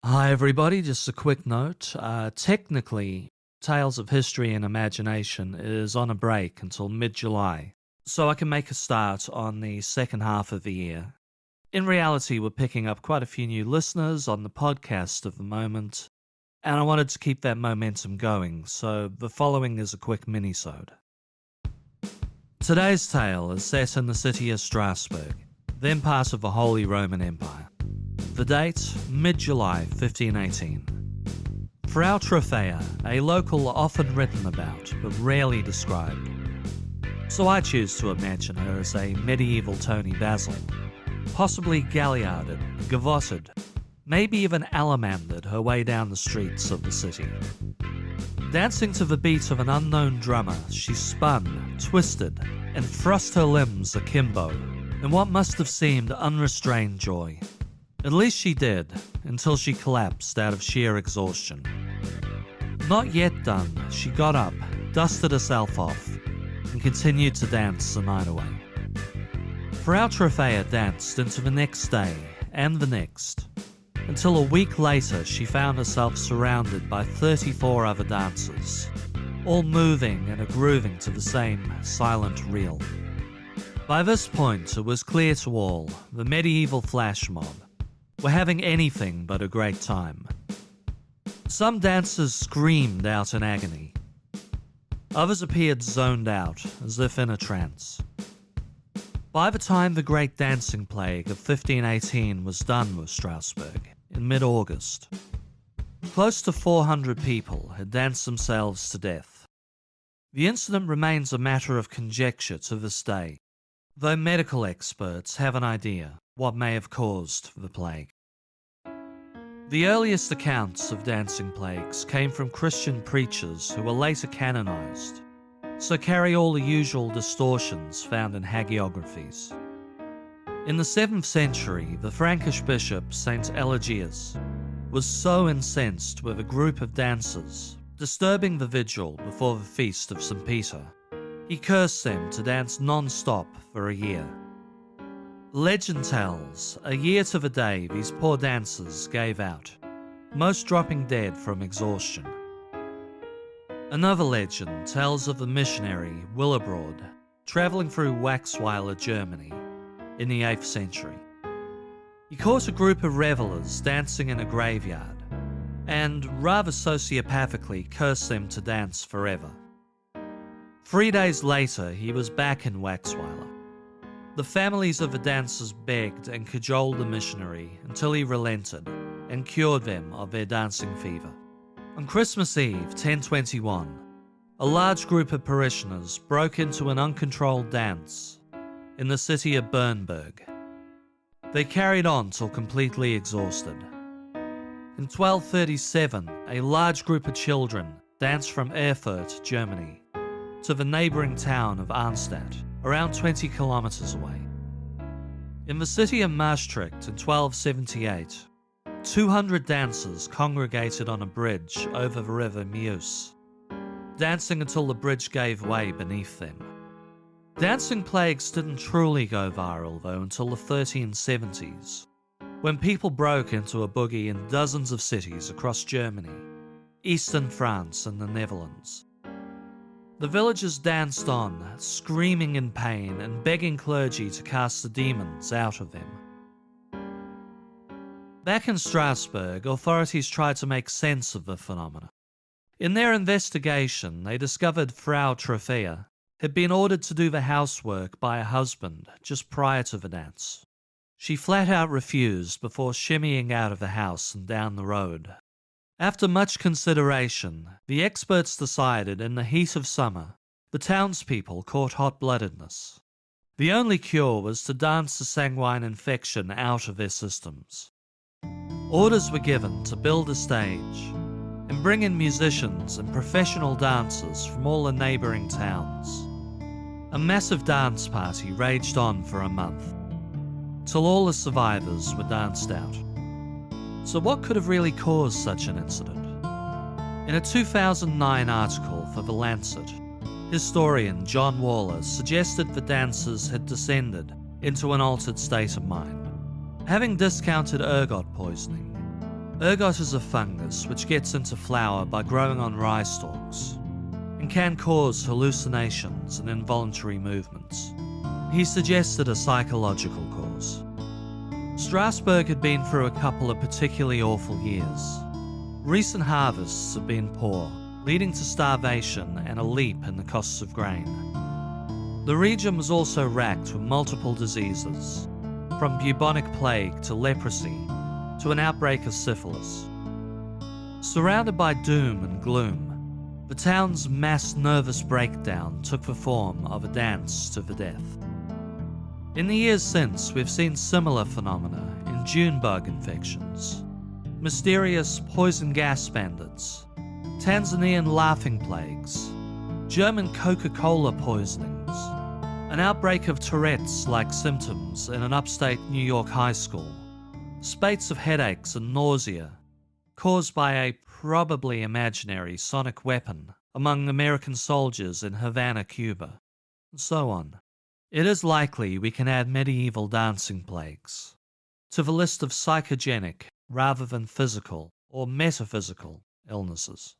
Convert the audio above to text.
Hi everybody, just a quick note. Technically, Tales of History and Imagination is on a break until mid-July, so I can make a start on the second half of the year. In reality, we're picking up quite a few new listeners on the podcast at the moment, and I wanted to keep that momentum going, so the following is a quick minisode. Today's tale is set in the city of Strasbourg, then part of the Holy Roman Empire. The date, mid-July 1518. Frau Troffea, a local often written about but rarely described. So I choose to imagine her as a medieval Toni Basil, possibly galliarded, gavoted, maybe even alamandered her way down the streets of the city. Dancing to the beat of an unknown drummer, she spun, twisted, and thrust her limbs akimbo in what must have seemed unrestrained joy. At least she did, until she collapsed out of sheer exhaustion. Not yet done, she got up, dusted herself off, and continued to dance the night away. Frau Troffea danced into the next day, and the next, until a week later she found herself surrounded by 34 other dancers, all moving and grooving to the same silent reel. By this point, it was clear to all, the medieval flash mob were having anything but a great time. Some dancers screamed out in agony. Others appeared zoned out, as if in a trance. By the time the Great Dancing Plague of 1518 was done with Strasbourg, in mid-August, close to 400 people had danced themselves to death. The incident remains a matter of conjecture to this day, though medical experts have an idea what may have caused the plague. The earliest accounts of dancing plagues came from Christian preachers who were later canonized, so carry all the usual distortions found in hagiographies. In the 7th century, the Frankish bishop Saint Eligius was so incensed with a group of dancers disturbing the vigil before the feast of St. Peter, he cursed them to dance non-stop for a year. Legend tells, a year to the day these poor dancers gave out, most dropping dead from exhaustion. Another legend tells of the missionary Willibrord travelling through Waxweiler, Germany, in the 8th century. He caught a group of revelers dancing in a graveyard, and rather sociopathically cursed them to dance forever. 3 days later, he was back in Waxweiler. The families of the dancers begged and cajoled the missionary until he relented and cured them of their dancing fever. On Christmas Eve, 1021, a large group of parishioners broke into an uncontrolled dance in the city of Bernburg. They carried on till completely exhausted. In 1237, a large group of children danced from Erfurt, Germany, to the neighbouring town of Arnstadt, around 20 kilometres away. In the city of Maastricht in 1278, 200 dancers congregated on a bridge over the river Meuse, dancing until the bridge gave way beneath them. Dancing plagues didn't truly go viral though until the 1370s, when people broke into a boogie in dozens of cities across Germany, eastern France and the Netherlands. The villagers danced on, screaming in pain and begging clergy to cast the demons out of them. Back in Strasbourg, authorities tried to make sense of the phenomena. In their investigation, they discovered Frau Troffea had been ordered to do the housework by her husband just prior to the dance. She flat out refused before shimmying out of the house and down the road. After much consideration, the experts decided in the heat of summer, the townspeople caught hot-bloodedness. The only cure was to dance the sanguine infection out of their systems. Orders were given to build a stage and bring in musicians and professional dancers from all the neighbouring towns. A massive dance party raged on for a month, till all the survivors were danced out. So what could have really caused such an incident? In a 2009 article for The Lancet, historian John Waller suggested the dancers had descended into an altered state of mind, having discounted ergot poisoning, Ergot is a fungus which gets into flour by growing on rye stalks and can cause hallucinations and involuntary movements. He suggested a psychological cause. Strasbourg had been through a couple of particularly awful years. Recent harvests have been poor, leading to starvation and a leap in the costs of grain. The region was also racked with multiple diseases, from bubonic plague to leprosy to an outbreak of syphilis. Surrounded by doom and gloom, the town's mass nervous breakdown took the form of a dance to the death. In the years since, we've seen similar phenomena in June bug infections, mysterious poison gas bandits, Tanzanian laughing plagues, German Coca-Cola poisonings, an outbreak of Tourette's-like symptoms in an upstate New York high school, spates of headaches and nausea caused by a probably imaginary sonic weapon among American soldiers in Havana, Cuba, and so on. It is likely we can add medieval dancing plagues to the list of psychogenic rather than physical or metaphysical illnesses.